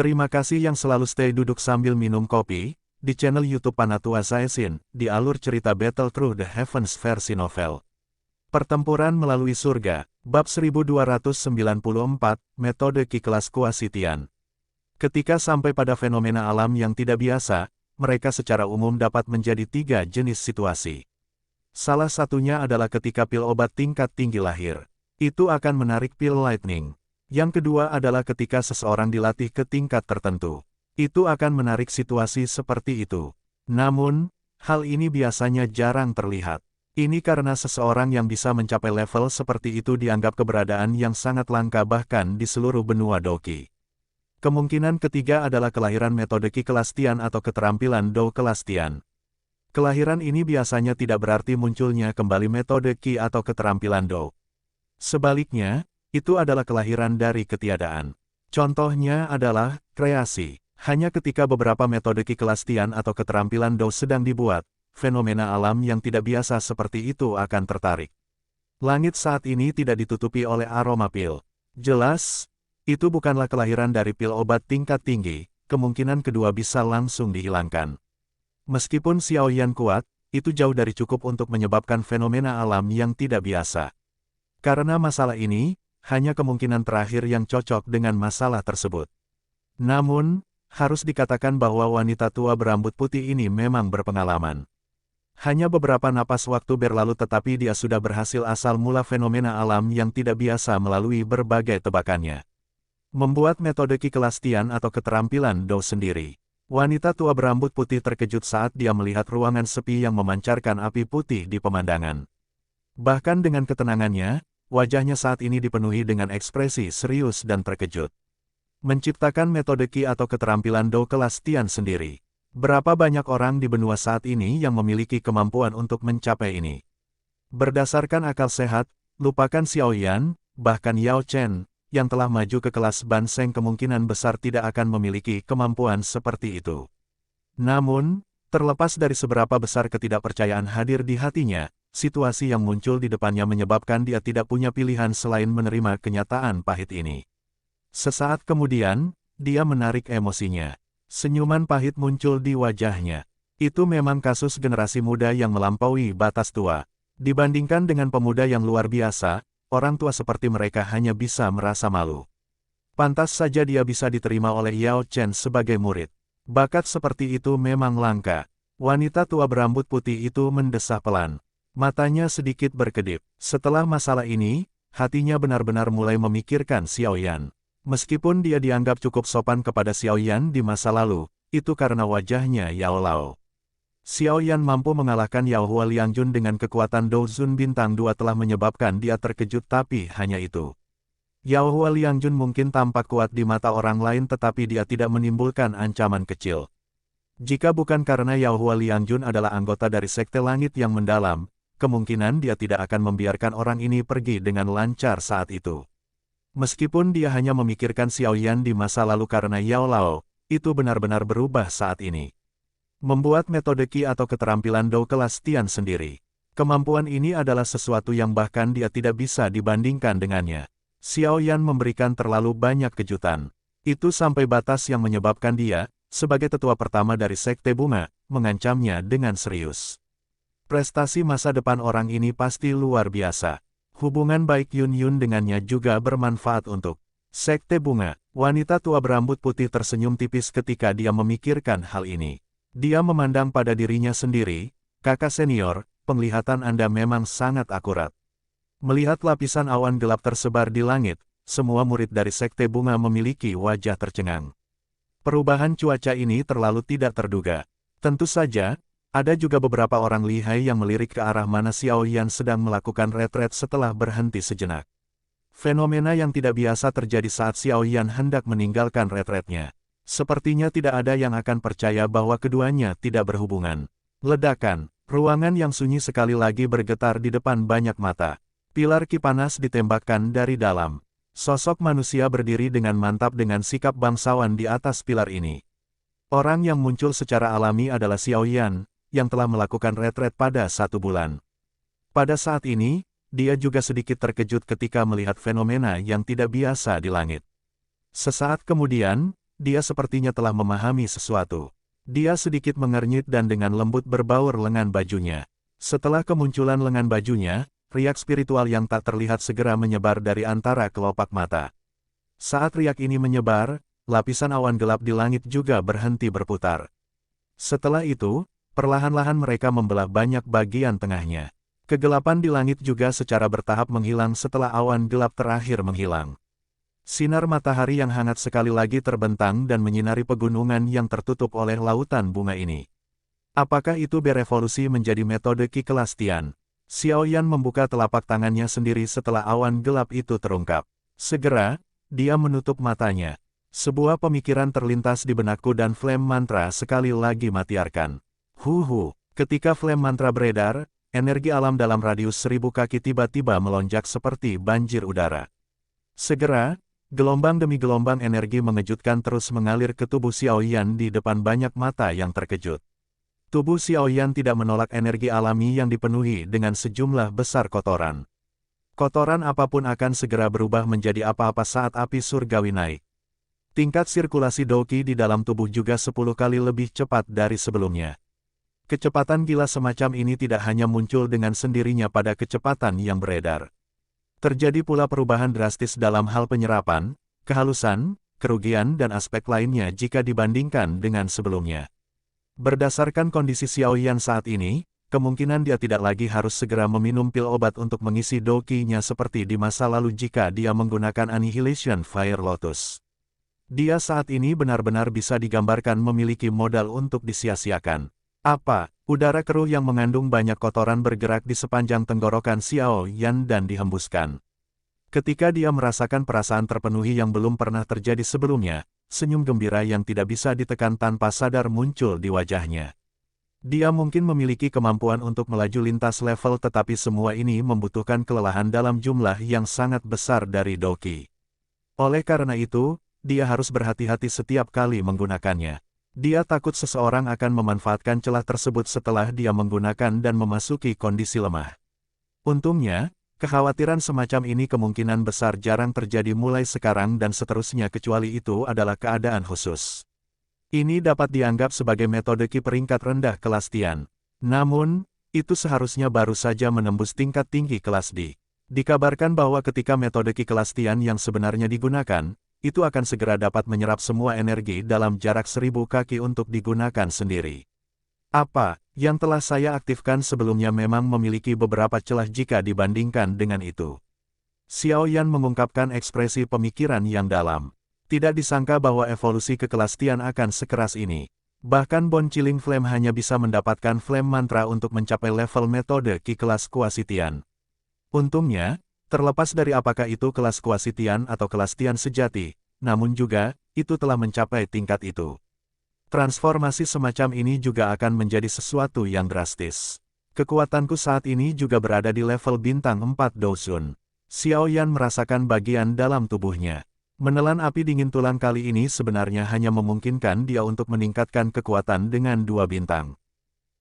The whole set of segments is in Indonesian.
Terima kasih yang selalu stay duduk sambil minum kopi, di channel YouTube Panatua Saesin, di alur cerita Battle Through the Heavens versi novel. Pertempuran melalui surga, bab 1294, metode Ki kelas Kuasitian. Ketika sampai pada fenomena alam yang tidak biasa, mereka secara umum dapat menjadi 3 jenis situasi. Salah satunya adalah ketika pil obat tingkat tinggi lahir. Itu akan menarik pil lightning. Yang kedua adalah ketika seseorang dilatih ke tingkat tertentu. Itu akan menarik situasi seperti itu. Namun, hal ini biasanya jarang terlihat. Ini karena seseorang yang bisa mencapai level seperti itu dianggap keberadaan yang sangat langka bahkan di seluruh benua Doki. Kemungkinan ketiga adalah kelahiran metode Ki kelas Tian atau keterampilan Do kelas Tian. Kelahiran ini biasanya tidak berarti munculnya kembali metode Ki atau keterampilan Do. Sebaliknya, itu adalah kelahiran dari ketiadaan. Contohnya adalah kreasi. Hanya ketika beberapa metode Ki kelas Tian atau keterampilan Do sedang dibuat, fenomena alam yang tidak biasa seperti itu akan tertarik. Langit saat ini tidak ditutupi oleh aroma pil. Jelas, itu bukanlah kelahiran dari pil obat tingkat tinggi, kemungkinan kedua bisa langsung dihilangkan. Meskipun Xiaoyan kuat, itu jauh dari cukup untuk menyebabkan fenomena alam yang tidak biasa. Karena masalah ini, hanya kemungkinan terakhir yang cocok dengan masalah tersebut. Namun, harus dikatakan bahwa wanita tua berambut putih ini memang berpengalaman. Hanya beberapa napas waktu berlalu tetapi dia sudah berhasil asal mula fenomena alam yang tidak biasa melalui berbagai tebakannya. Membuat metode Ki kelas Tian atau keterampilan Do sendiri. Wanita tua berambut putih terkejut saat dia melihat ruangan sepi yang memancarkan api putih di pemandangan. Bahkan dengan ketenangannya, wajahnya saat ini dipenuhi dengan ekspresi serius dan terkejut. Menciptakan metode Ki atau keterampilan Do kelas Tian sendiri. Berapa banyak orang di benua saat ini yang memiliki kemampuan untuk mencapai ini? Berdasarkan akal sehat, lupakan Xiaoyan, bahkan Yao Chen, yang telah maju ke kelas Ban Seng kemungkinan besar tidak akan memiliki kemampuan seperti itu. Namun, terlepas dari seberapa besar ketidakpercayaan hadir di hatinya, situasi yang muncul di depannya menyebabkan dia tidak punya pilihan selain menerima kenyataan pahit ini. Sesaat kemudian, dia menarik emosinya. Senyuman pahit muncul di wajahnya. Itu memang kasus generasi muda yang melampaui batas tua. Dibandingkan dengan pemuda yang luar biasa, orang tua seperti mereka hanya bisa merasa malu. Pantas saja dia bisa diterima oleh Yao Chen sebagai murid. Bakat seperti itu memang langka. Wanita tua berambut putih itu mendesah pelan. Matanya sedikit berkedip. Setelah masalah ini, hatinya benar-benar mulai memikirkan Xiaoyan. Meskipun dia dianggap cukup sopan kepada Xiaoyan di masa lalu, itu karena wajahnya Yao Lao. Xiaoyan mampu mengalahkan Yao Hua Liangjun dengan kekuatan Do Zun Bintang 2 telah menyebabkan dia terkejut tapi hanya itu. Yao Hua Liangjun mungkin tampak kuat di mata orang lain tetapi dia tidak menimbulkan ancaman kecil. Jika bukan karena Yao Hua Liangjun adalah anggota dari Sekte Langit yang mendalam, kemungkinan dia tidak akan membiarkan orang ini pergi dengan lancar saat itu. Meskipun dia hanya memikirkan Xiaoyan di masa lalu karena Yao Lao, itu benar-benar berubah saat ini. Membuat metode Ki atau keterampilan Do kelas Tian sendiri. Kemampuan ini adalah sesuatu yang bahkan dia tidak bisa dibandingkan dengannya. Xiaoyan memberikan terlalu banyak kejutan. Itu sampai batas yang menyebabkan dia, sebagai tetua pertama dari Sekte Bunga, mengancamnya dengan serius. Prestasi masa depan orang ini pasti luar biasa. Hubungan baik Yun Yun dengannya juga bermanfaat untuk Sekte Bunga. Wanita tua berambut putih tersenyum tipis ketika dia memikirkan hal ini. Dia memandang pada dirinya sendiri, kakak senior, penglihatan Anda memang sangat akurat. Melihat lapisan awan gelap tersebar di langit, semua murid dari Sekte Bunga memiliki wajah tercengang. Perubahan cuaca ini terlalu tidak terduga. Tentu saja, ada juga beberapa orang lihai yang melirik ke arah mana Xiaoyan sedang melakukan retret setelah berhenti sejenak. Fenomena yang tidak biasa terjadi saat Xiaoyan hendak meninggalkan retretnya. Sepertinya tidak ada yang akan percaya bahwa keduanya tidak berhubungan. Ledakan, ruangan yang sunyi sekali lagi bergetar di depan banyak mata. Pilar ki panas ditembakkan dari dalam. Sosok manusia berdiri dengan mantap dengan sikap bangsawan di atas pilar ini. Orang yang muncul secara alami adalah Xiaoyan, yang telah melakukan retret pada 1 bulan. Pada saat ini, dia juga sedikit terkejut ketika melihat fenomena yang tidak biasa di langit. Sesaat kemudian, dia sepertinya telah memahami sesuatu. Dia sedikit mengernyit dan dengan lembut berbaur lengan bajunya. Setelah kemunculan lengan bajunya, riak spiritual yang tak terlihat segera menyebar dari antara kelopak mata. Saat riak ini menyebar, lapisan awan gelap di langit juga berhenti berputar. Setelah itu, perlahan-lahan mereka membelah banyak bagian tengahnya. Kegelapan di langit juga secara bertahap menghilang setelah awan gelap terakhir menghilang. Sinar matahari yang hangat sekali lagi terbentang dan menyinari pegunungan yang tertutup oleh lautan bunga ini. Apakah itu berevolusi menjadi metode Qi kelas Tian? Xiao Yan membuka telapak tangannya sendiri setelah awan gelap itu terungkap. Segera, dia menutup matanya. Sebuah pemikiran terlintas di benakku dan flame mantra sekali lagi matiarkan. Ketika flame mantra beredar, energi alam dalam radius 1000 kaki tiba-tiba melonjak seperti banjir udara. Segera, gelombang demi gelombang energi mengejutkan terus mengalir ke tubuh Xiao Yan di depan banyak mata yang terkejut. Tubuh Xiao Yan tidak menolak energi alami yang dipenuhi dengan sejumlah besar kotoran. Kotoran apapun akan segera berubah menjadi apa-apa saat api surgawi naik. Tingkat sirkulasi Doqi di dalam tubuh juga 10 kali lebih cepat dari sebelumnya. Kecepatan gila semacam ini tidak hanya muncul dengan sendirinya pada kecepatan yang beredar. Terjadi pula perubahan drastis dalam hal penyerapan, kehalusan, kerugian dan aspek lainnya jika dibandingkan dengan sebelumnya. Berdasarkan kondisi Xiao Yan saat ini, kemungkinan dia tidak lagi harus segera meminum pil obat untuk mengisi Doqi-nya seperti di masa lalu jika dia menggunakan Annihilation Fire Lotus. Dia saat ini benar-benar bisa digambarkan memiliki modal untuk disia-siakan. Udara keruh yang mengandung banyak kotoran bergerak di sepanjang tenggorokan Xiao Yan dan dihembuskan. Ketika dia merasakan perasaan terpenuhi yang belum pernah terjadi sebelumnya, senyum gembira yang tidak bisa ditekan tanpa sadar muncul di wajahnya. Dia mungkin memiliki kemampuan untuk melaju lintas level tetapi semua ini membutuhkan kelelahan dalam jumlah yang sangat besar dari Doqi. Oleh karena itu, dia harus berhati-hati setiap kali menggunakannya. Dia takut seseorang akan memanfaatkan celah tersebut setelah dia menggunakan dan memasuki kondisi lemah. Untungnya, kekhawatiran semacam ini kemungkinan besar jarang terjadi mulai sekarang dan seterusnya kecuali itu adalah keadaan khusus. Ini dapat dianggap sebagai metode Qi peringkat rendah kelas Tian. Namun, itu seharusnya baru saja menembus tingkat tinggi kelas D. Dikabarkan bahwa ketika metode Qi kelas Tian yang sebenarnya digunakan, itu akan segera dapat menyerap semua energi dalam jarak 1000 kaki untuk digunakan sendiri. Apa yang telah saya aktifkan sebelumnya memang memiliki beberapa celah jika dibandingkan dengan itu. Xiao Yan mengungkapkan ekspresi pemikiran yang dalam. Tidak disangka bahwa evolusi ke kelas Tian akan sekeras ini. Bahkan Bone Chilling Flame hanya bisa mendapatkan flame mantra untuk mencapai level metode Qi kelas Kuasi Tian. Untungnya, terlepas dari apakah itu kelas Kuasi Tian atau kelas Tian sejati, namun juga, itu telah mencapai tingkat itu. Transformasi semacam ini juga akan menjadi sesuatu yang drastis. Kekuatanku saat ini juga berada di level bintang 4 Douzun. Xiao Yan merasakan bagian dalam tubuhnya. Menelan api dingin tulang kali ini sebenarnya hanya memungkinkan dia untuk meningkatkan kekuatan dengan 2 bintang.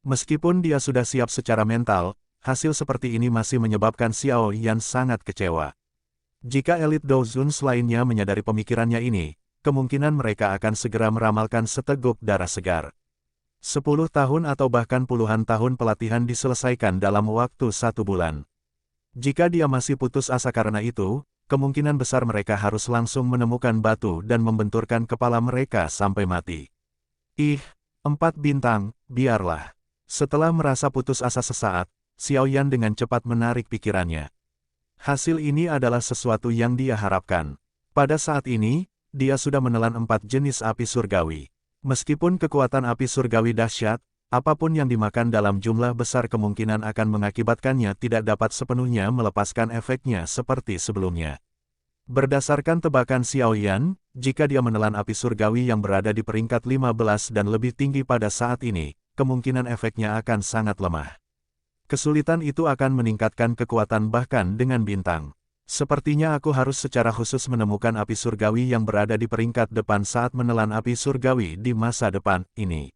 Meskipun dia sudah siap secara mental, hasil seperti ini masih menyebabkan Xiao Yan sangat kecewa. Jika elit Douzun lainnya menyadari pemikirannya ini, kemungkinan mereka akan segera meramalkan seteguk darah segar. 10 tahun atau bahkan puluhan tahun pelatihan diselesaikan dalam waktu 1 bulan. Jika dia masih putus asa karena itu, kemungkinan besar mereka harus langsung menemukan batu dan membenturkan kepala mereka sampai mati. 4 bintang, biarlah. Setelah merasa putus asa sesaat, Xiao Yan dengan cepat menarik pikirannya. Hasil ini adalah sesuatu yang dia harapkan. Pada saat ini, dia sudah menelan 4 jenis api surgawi. Meskipun kekuatan api surgawi dahsyat, apapun yang dimakan dalam jumlah besar kemungkinan akan mengakibatkannya tidak dapat sepenuhnya melepaskan efeknya seperti sebelumnya. Berdasarkan tebakan Xiao Yan, jika dia menelan api surgawi yang berada di peringkat 15 dan lebih tinggi pada saat ini, kemungkinan efeknya akan sangat lemah. Kesulitan itu akan meningkatkan kekuatan bahkan dengan bintang. Sepertinya aku harus secara khusus menemukan api surgawi yang berada di peringkat depan saat menelan api surgawi di masa depan ini.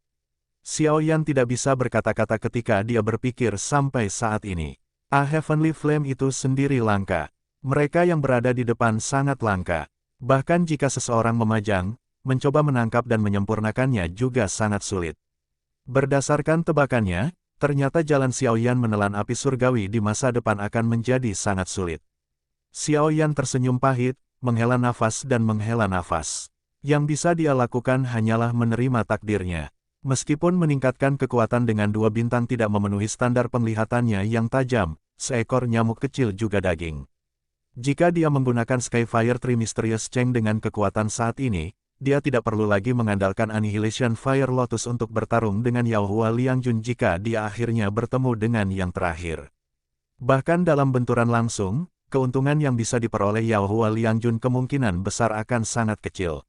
Xiao Yan tidak bisa berkata-kata ketika dia berpikir sampai saat ini. Heavenly Flame itu sendiri langka. Mereka yang berada di depan sangat langka. Bahkan jika seseorang memajang, mencoba menangkap dan menyempurnakannya juga sangat sulit. Berdasarkan tebakannya, ternyata jalan Xiaoyan menelan api surgawi di masa depan akan menjadi sangat sulit. Xiaoyan tersenyum pahit, menghela nafas dan menghela nafas. Yang bisa dia lakukan hanyalah menerima takdirnya. Meskipun meningkatkan kekuatan dengan 2 bintang tidak memenuhi standar penglihatannya yang tajam, seekor nyamuk kecil juga daging. Jika dia menggunakan Skyfire Tree Mysterious Cheng dengan kekuatan saat ini, dia tidak perlu lagi mengandalkan Annihilation Fire Lotus untuk bertarung dengan Yaohua Liangjun jika dia akhirnya bertemu dengan yang terakhir. Bahkan dalam benturan langsung, keuntungan yang bisa diperoleh Yaohua Liangjun kemungkinan besar akan sangat kecil.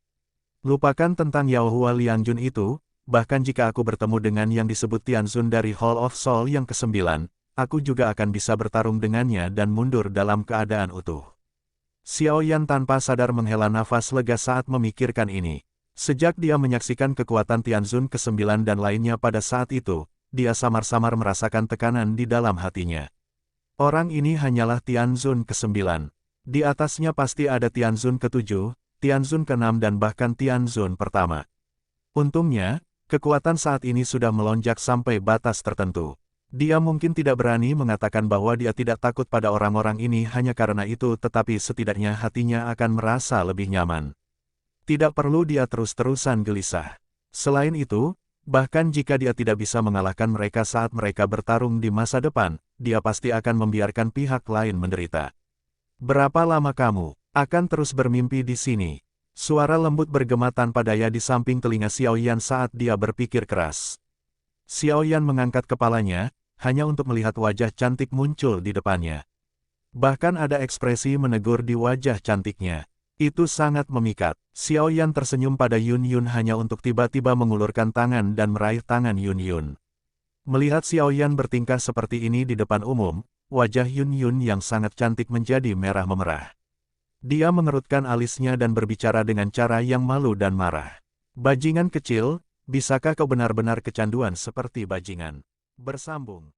Lupakan tentang Yaohua Liangjun itu, bahkan jika aku bertemu dengan yang disebut Tianzun dari Hall of Soul yang ke-9, aku juga akan bisa bertarung dengannya dan mundur dalam keadaan utuh. Xiaoyan tanpa sadar menghela nafas lega saat memikirkan ini. Sejak dia menyaksikan kekuatan Tianzun ke-9 dan lainnya pada saat itu, dia samar-samar merasakan tekanan di dalam hatinya. Orang ini hanyalah Tianzun ke-9. Di atasnya pasti ada Tianzun ke-7, Tianzun ke-6 dan bahkan Tianzun pertama. Untungnya, kekuatan saat ini sudah melonjak sampai batas tertentu. Dia mungkin tidak berani mengatakan bahwa dia tidak takut pada orang-orang ini hanya karena itu, tetapi setidaknya hatinya akan merasa lebih nyaman. Tidak perlu dia terus-terusan gelisah. Selain itu, bahkan jika dia tidak bisa mengalahkan mereka saat mereka bertarung di masa depan, dia pasti akan membiarkan pihak lain menderita. Berapa lama kamu akan terus bermimpi di sini? Suara lembut bergema tanpa daya di samping telinga Xiaoyan saat dia berpikir keras. Xiaoyan mengangkat kepalanya, hanya untuk melihat wajah cantik muncul di depannya. Bahkan ada ekspresi menegur di wajah cantiknya. Itu sangat memikat. Xiaoyan tersenyum pada Yun Yun hanya untuk tiba-tiba mengulurkan tangan dan meraih tangan Yun Yun. Melihat Xiaoyan bertingkah seperti ini di depan umum, wajah Yun Yun yang sangat cantik menjadi merah memerah. Dia mengerutkan alisnya dan berbicara dengan cara yang malu dan marah. Bajingan kecil, bisakah kau benar-benar kecanduan seperti bajingan? Bersambung.